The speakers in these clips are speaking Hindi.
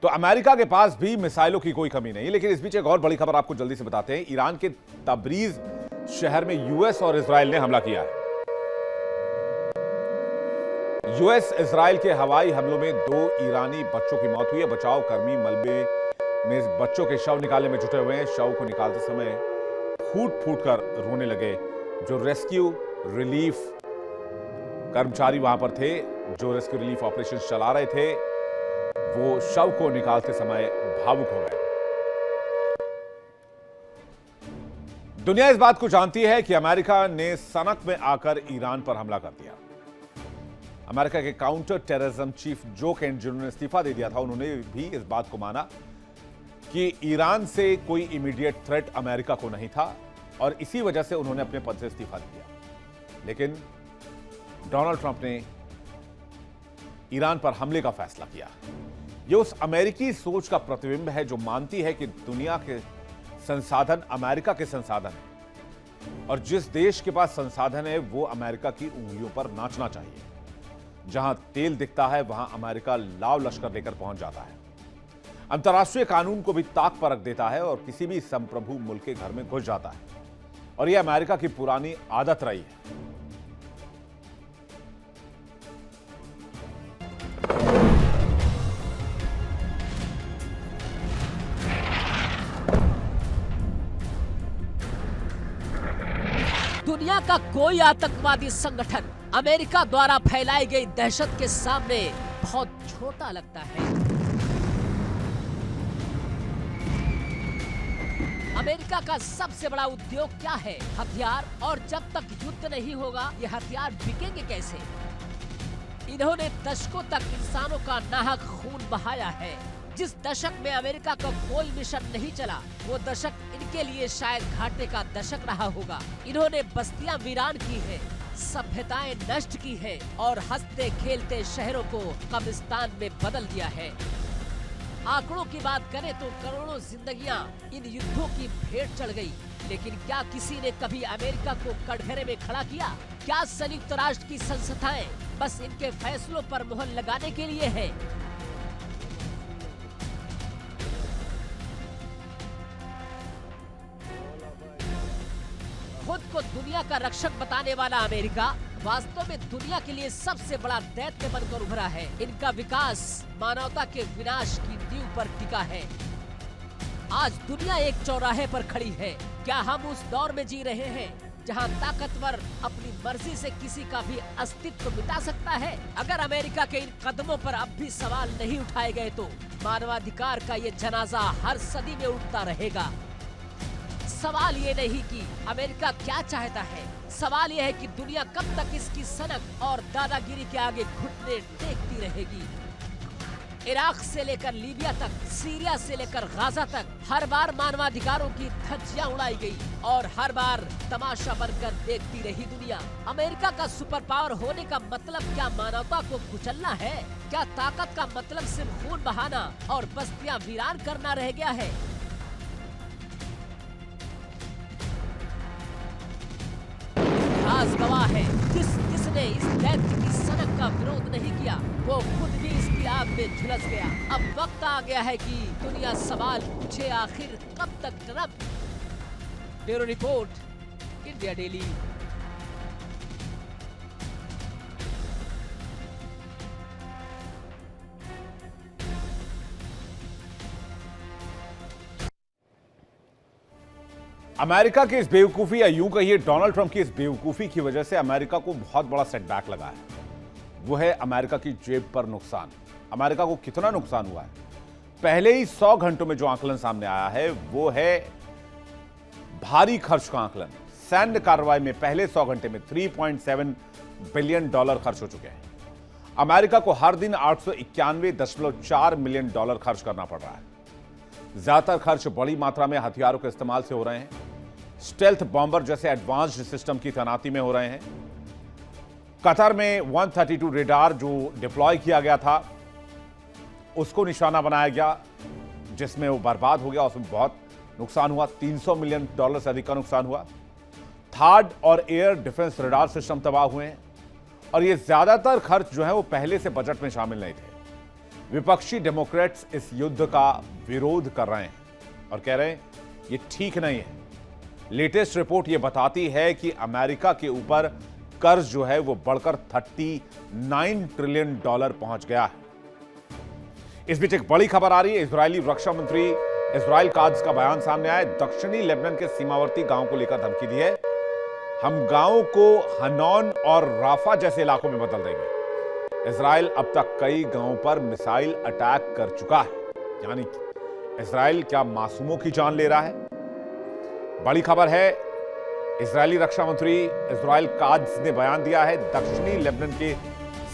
तो अमेरिका के पास भी मिसाइलों की कोई कमी नहीं, लेकिन इस बीच एक और बड़ी खबर आपको जल्दी से बताते हैं। ईरान के तबरीज शहर में यूएस और इजराइल ने हमला किया है। यूएस इजराइल के हवाई हमलों में 2 ईरानी बच्चों की मौत हुई है। बचाव कर्मी मलबे में बच्चों के शव निकालने में जुटे हुए हैं। शव को निकालते समय फूट फूट कर रोने लगे। जो रेस्क्यू रिलीफ कर्मचारी वहां पर थे, जो रेस्क्यू रिलीफ ऑपरेशन चला रहे थे, वो शव को निकालते समय भावुक हो गए। दुनिया इस बात को जानती है कि अमेरिका ने सनक में आकर ईरान पर हमला कर दिया। अमेरिका के काउंटर टेररिज्म चीफ जो केंट, जिन्होंने इस्तीफा दे दिया था, उन्होंने भी इस बात को माना कि ईरान से कोई इमीडिएट थ्रेट अमेरिका को नहीं था और इसी वजह से उन्होंने अपने पद से इस्तीफा दिया। लेकिन डोनाल्ड ट्रंप ने ईरान पर हमले का फैसला किया। यह उस अमेरिकी सोच का प्रतिबिंब है जो मानती है कि दुनिया के संसाधन अमेरिका के संसाधन हैं और जिस देश के पास संसाधन है वो अमेरिका की उंगलियों पर नाचना चाहिए। जहां तेल दिखता है वहां अमेरिका लाव लश्कर लेकर पहुंच जाता है, अंतर्राष्ट्रीय कानून को भी ताक पर रख देता है और किसी भी संप्रभु मुल्क के घर में घुस जाता है। और यह अमेरिका की पुरानी आदत रही है। दुनिया का कोई आतंकवादी संगठन अमेरिका द्वारा फैलाई गई दहशत के सामने बहुत छोटा लगता है। अमेरिका का सबसे बड़ा उद्योग क्या है? हथियार। और जब तक युद्ध नहीं होगा ये हथियार बिकेंगे कैसे? इन्होंने दशकों तक इंसानों का नाहक खून बहाया है। जिस दशक में अमेरिका का कोई मिशन नहीं चला, वो दशक इनके लिए शायद घाटे का दशक रहा होगा। इन्होंने बस्तियां वीरान की है, सभ्यताएं नष्ट की है और हंसते खेलते शहरों को कब्रिस्तान में बदल दिया है। आंकड़ों की बात करें तो करोड़ों जिंदगियां इन युद्धों की भेंट चढ़ गई। लेकिन क्या किसी ने कभी अमेरिका को कटघरे में खड़ा किया? क्या संयुक्त राष्ट्र की संस्थाएं बस इनके फैसलों पर मुहर लगाने के लिए है? खुद को दुनिया का रक्षक बताने वाला अमेरिका वास्तव में दुनिया के लिए सबसे बड़ा दैत्य बनकर उभरा है। इनका विकास मानवता के विनाश की नींव पर टिका है। आज दुनिया एक चौराहे पर खड़ी है। क्या हम उस दौर में जी रहे हैं जहां ताकतवर अपनी मर्जी से किसी का भी अस्तित्व मिटा सकता है? अगर अमेरिका के इन कदमों पर अब भी सवाल नहीं उठाए गए तो मानवाधिकार का ये जनाजा हर सदी में उठता रहेगा। सवाल ये नहीं कि अमेरिका क्या चाहता है, सवाल ये है कि दुनिया कब तक इसकी सनक और दादागिरी के आगे घुटने टेकती रहेगी। इराक से लेकर लीबिया तक, सीरिया से लेकर गाजा तक हर बार मानवाधिकारों की धज्जियां उड़ाई गई और हर बार तमाशा बनकर देखती रही दुनिया। अमेरिका का सुपर पावर होने का मतलब क्या मानवता को कुचलना है? क्या ताकत का मतलब सिर्फ खून बहाना और बस्तियां वीरान करना रह गया है? गवाह है जिसने इस दैत्य की सनक का विरोध नहीं किया वो खुद भी इसकी आग में झुलस गया। अब वक्त आ गया है कि दुनिया सवाल पूछे, आखिर कब तक Trump? Bureau report, India daily. America की इस बेवकूफी या यूं कहिए डोनाल्ड ट्रंप की इस बेवकूफी की वजह से अमेरिका को बहुत बड़ा सेटबैक लगा है। वो है अमेरिका की जेब पर नुकसान। अमेरिका को कितना नुकसान हुआ है? पहले ही 100 घंटों में जो आंकलन सामने आया है वो है भारी खर्च का आंकलन। सैन्य कार्रवाई में पहले 100 घंटे में $3.7 बिलियन खर्च हो चुके हैं। अमेरिका को हर दिन $891.4 मिलियन खर्च करना पड़ रहा है। ज्यादातर खर्च बड़ी मात्रा में हथियारों के इस्तेमाल से हो रहे हैं। स्टेल्थ बॉम्बर जैसे एडवांस्ड सिस्टम की तैनाती में हो रहे हैं। कतर में 132 रेडार जो डिप्लॉय किया गया था उसको निशाना बनाया गया, जिसमें वो बर्बाद हो गया। उसमें बहुत नुकसान हुआ, $300 मिलियन से अधिक का नुकसान हुआ। थर्ड और एयर डिफेंस रेडार सिस्टम तबाह हुए हैं और ये ज्यादातर खर्च जो है वो पहले से बजट में शामिल नहीं थे। विपक्षी डेमोक्रेट्स इस युद्ध का विरोध कर रहे हैं और कह रहे हैं ये ठीक नहीं है। लेटेस्ट रिपोर्ट ये बताती है कि अमेरिका के ऊपर कर्ज जो है वो बढ़कर $39 ट्रिलियन पहुंच गया है। इस बीच एक बड़ी खबर आ रही है। इजरायली रक्षा मंत्री इजराइल काद्स का बयान सामने आया। दक्षिणी लेबनान के सीमावर्ती गांव को लेकर धमकी दी है। हम गांवों को हनौन और राफा जैसे इलाकों में बदल देंगे। इजराइल अब तक कई गांवों पर मिसाइल अटैक कर चुका है। यानी इजराइल क्या मासूमों की जान ले रहा है? बड़ी खबर है। इजरायली रक्षा मंत्री इजराइल काद्स ने बयान दिया है। दक्षिणी लेबनान के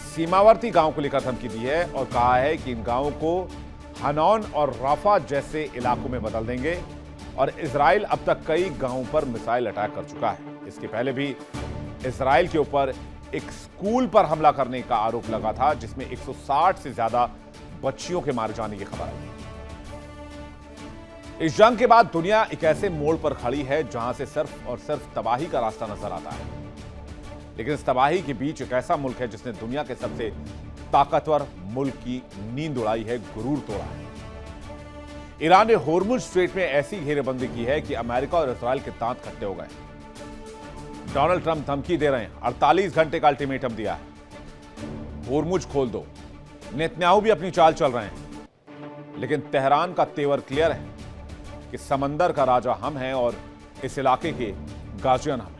सीमावर्ती गांव को लेकर धमकी दी है और कहा है कि इन गांवों को हनौन और राफा जैसे इलाकों में बदल देंगे। और इजराइल अब तक कई गांवों पर मिसाइल अटैक कर चुका है। इसके पहले भी इजराइल के ऊपर एक स्कूल पर हमला करने का आरोप लगा था, जिसमें 160 से ज्यादा बच्चियों के मारे जाने की खबर है। इस जंग के बाद दुनिया एक ऐसे मोड़ पर खड़ी है जहां से सिर्फ और सिर्फ तबाही का रास्ता नजर आता है। लेकिन इस तबाही के बीच एक ऐसा मुल्क है जिसने दुनिया के सबसे ताकतवर मुल्क की नींद उड़ाई है, गुरूर तोड़ा है। ईरान ने होर्मुज स्ट्रेट में ऐसी घेरेबंदी की है कि अमेरिका और इजराइल के दांत खट्टे हो गए। डोनाल्ड ट्रंप धमकी दे रहे हैं, 48 घंटे का अल्टीमेटम दिया है, होर्मुज खोल दो। नेतन्याहू भी अपनी चाल चल रहे हैं। लेकिन तेहरान का तेवर क्लियर है कि समंदर का राजा हम हैं और इस इलाके के गार्जियन हम हैं।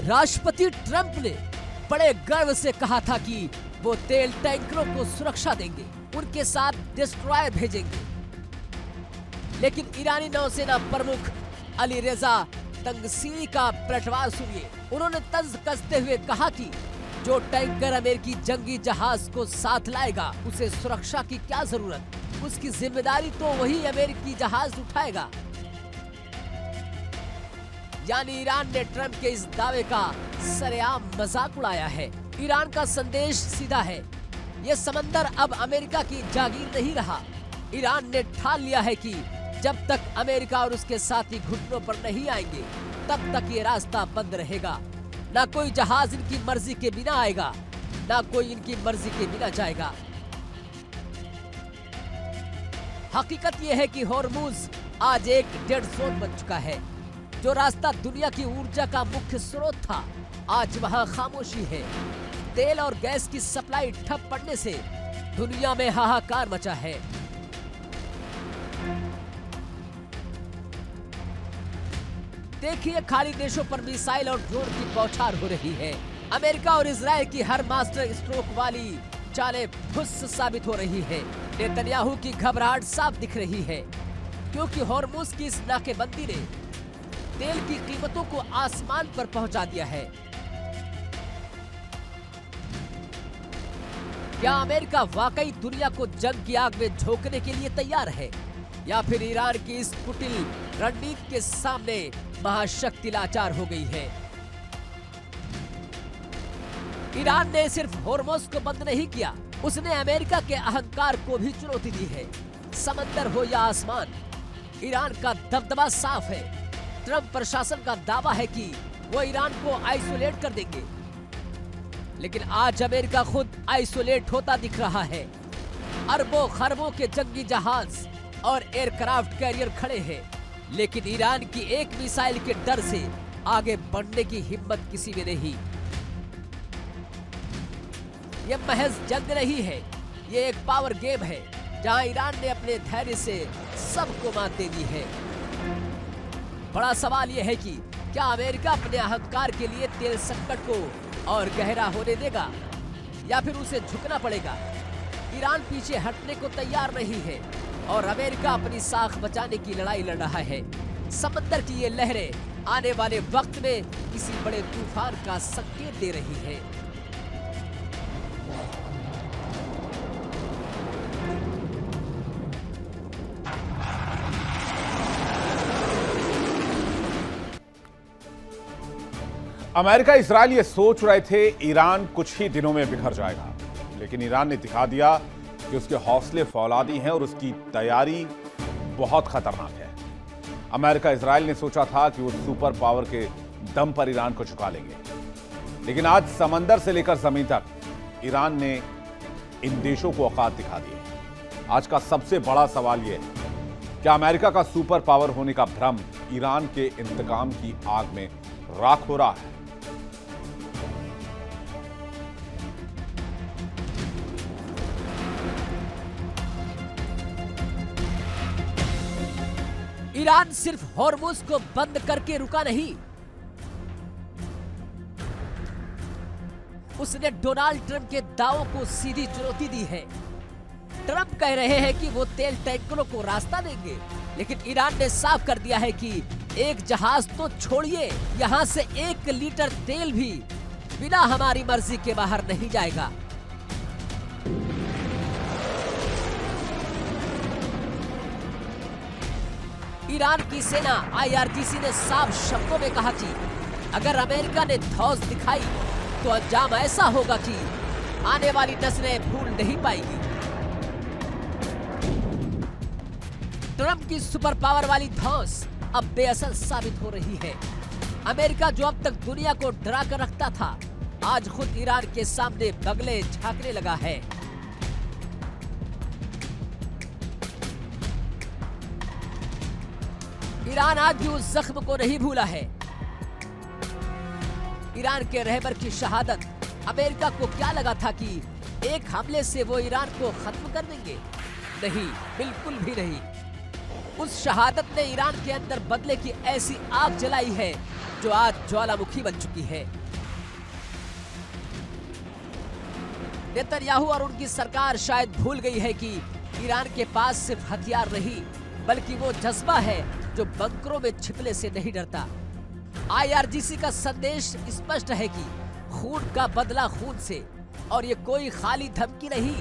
राष्ट्रपति ट्रंप ने बड़े गर्व से कहा था कि वो तेल टैंकरों को सुरक्षा देंगे, उनके साथ डिस्ट्रॉयर भेजेंगे। लेकिन ईरानी नौसेना प्रमुख अली रेजा तंगसीरी का पलटवार सुनिए। उन्होंने तंज कसते हुए कहा कि जो टैंकर अमेरिकी जंगी जहाज को साथ लाएगा उसे सुरक्षा की क्या जरूरत, उसकी जिम्मेदारी तो वही अमेरिकी जहाज उठाएगा। यानी ईरान ने ट्रंप के इस दावे का सरेआम मजाक उड़ाया है। ईरान का संदेश सीधा है, ये समंदर अब अमेरिका की जागीर नहीं रहा। ईरान ने ठान लिया है कि जब तक अमेरिका और उसके साथी घुटनों पर नहीं आएंगे तब तक ये रास्ता बंद रहेगा। ना कोई जहाज इनकी मर्जी के बिना आएगा, ना कोई इनकी मर्जी के बिना जाएगा। हकीकत यह है कि होर्मुज आज एक डेड जोन बन चुका है। जो रास्ता दुनिया की ऊर्जा का मुख्य स्रोत था, आज वहां खामोशी है। तेल और गैस की सप्लाई ठप पड़ने से दुनिया में हाहाकार मचा है। देखिए, खाली देशों पर मिसाइल और ड्रोन की बौछार हो रही है। अमेरिका और इजराइल की हर मास्टर स्ट्रोक वाली चालें फुस साबित हो रही है। नेतन्याहू की घबराहट साफ दिख रही है, क्योंकि होर्मुज की इस नाकेबंदी ने तेल की कीमतों को आसमान पर पहुंचा दिया है। क्या अमेरिका वाकई दुनिया को जंग की आग में झोंकने के लिए तैयार है, या फिर ईरान की इस कुटिल रणनीति के सामने महाशक्ति लाचार हो गई है? ईरान ने सिर्फ होर्मुज को बंद नहीं किया, उसने अमेरिका के अहंकार को भी चुनौती दी है। समंदर हो या आसमान, ईरान का दबदबा साफ है। ट्रंप प्रशासन का दावा है कि वो ईरान को आइसोलेट कर देंगे, लेकिन आज अमेरिका खुद आइसोलेट होता दिख रहा है। अरबों खरबों के जंगी जहाज और एयरक्राफ्ट कैरियर खड़े हैं, लेकिन ईरान की एक मिसाइल के डर से आगे बढ़ने की हिम्मत किसी में नहीं। यह महज जंग नहीं है, ये एक पावर गेम है जहां ईरान ने अपने धैर्य से सबको मात दे दी है। बड़ा सवाल यह है कि क्या अमेरिका अपने अहंकार के लिए तेल संकट को और गहरा होने देगा, या फिर उसे झुकना पड़ेगा? ईरान पीछे हटने को तैयार नहीं है और अमेरिका अपनी साख बचाने की लड़ाई लड़ रहा है। समंदर की ये लहरें आने वाले वक्त में किसी बड़े तूफान का संकेत दे रही है। अमेरिका इजराइल ये सोच रहे थे ईरान कुछ ही दिनों में बिखर जाएगा, लेकिन ईरान ने दिखा दिया कि उसके हौसले फौलादी हैं और उसकी तैयारी बहुत खतरनाक है। अमेरिका इजराइल ने सोचा था कि वो सुपर पावर के दम पर ईरान को चुका लेंगे, लेकिन आज समंदर से लेकर जमीन तक ईरान ने इन देशों को औकात दिखा दी है। आज का सबसे बड़ा सवाल यह है, क्या अमेरिका का सुपर पावर होने का भ्रम ईरान के इंतकाम की आग में राख हो रहा है? ईरान सिर्फ हॉर्मुज को बंद करके रुका नहीं, उसने डोनाल्ड ट्रंप के दावों को सीधी चुनौती दी है। ट्रंप कह रहे हैं कि वो तेल टैंकरों को रास्ता देंगे, लेकिन ईरान ने साफ कर दिया है कि एक जहाज तो छोड़िए, यहां से 1 लीटर तेल भी बिना हमारी मर्जी के बाहर नहीं जाएगा। ईरान की सेना IRGC ने साफ शब्दों में कहा कि अगर अमेरिका ने धौंस दिखाई तो अंजाम ऐसा होगा कि आने वाली नस्लें भूल नहीं पाएगी। ट्रंप की सुपर पावर वाली धौंस अब बेअसर साबित हो रही है। अमेरिका जो अब तक दुनिया को डरा कर रखता था, आज खुद ईरान के सामने बगले झांकने लगा है। ईरान आज भी उस जख्म को नहीं भूला है। ईरान के रहबर की शहादत, अमेरिका को क्या लगा था कि एक हमले से वो ईरान को खत्म कर देंगे? नहीं, बिल्कुल भी नहीं। उस शहादत ने ईरान के अंदर बदले की ऐसी आग जलाई है जो आज ज्वालामुखी बन चुकी है। नेतन्याहू और उनकी सरकार शायद भूल गई है कि ईरान के पास सिर्फ हथियार नहीं, बल्कि वो जज्बा है जो बंकरों में छिपने से नहीं डरता। IRGC का संदेश स्पष्ट है कि खून का बदला खून से, और ये कोई खाली धमकी नहीं,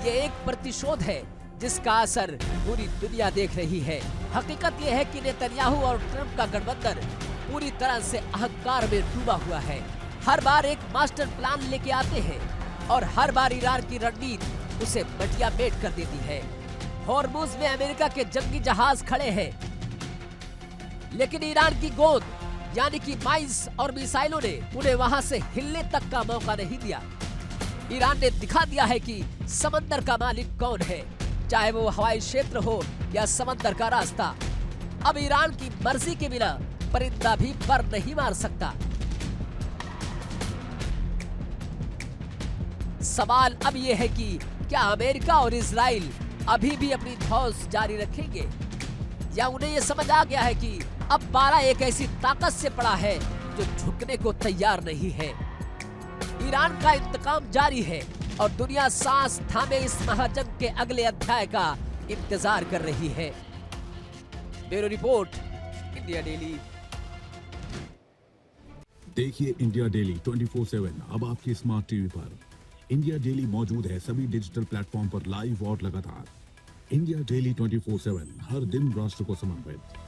ये एक प्रतिशोध है जिसका असर पूरी दुनिया देख रही है। हकीकत यह है कि नेतन्याहू और ट्रंप का गठबंधन पूरी तरह से अहंकार में डूबा हुआ है। हर बार एक मास्टर प्लान लेके आते हैं और हर बार ईरान की रणनीति उसे बटिया मेट कर देती है। हॉर्मुज में अमेरिका के जंगी जहाज खड़े हैं, लेकिन ईरान की गोद यानी कि माइंस और मिसाइलों ने उन्हें वहां से हिलने तक का मौका नहीं दिया। ईरान ने दिखा दिया है कि समंदर का मालिक कौन है, चाहे वो हवाई क्षेत्र हो या समंदर का रास्ता। अब ईरान की मर्जी के बिना परिंदा भी पर नहीं मार सकता। सवाल अब यह है कि क्या अमेरिका और इजराइल अभी भी अपनी धौंस जारी रखेंगे, या उन्हें यह समझ आ गया है कि अब 12 एक ऐसी ताकत से पड़ा है जो झुकने को तैयार नहीं है। ईरान का इंतकाम जारी है और दुनिया सांस थामे इस महाजंग के अगले अध्याय का इंतजार कर रही है। Bureau report, India daily. देखिए इंडिया डेली 24/7 अब आपकी स्मार्ट टीवी पर। इंडिया डेली मौजूद है सभी डिजिटल प्लेटफॉर्म पर लाइव और लगातार। इंडिया डेली 24/7 हर दिन राष्ट्र को समर्पित।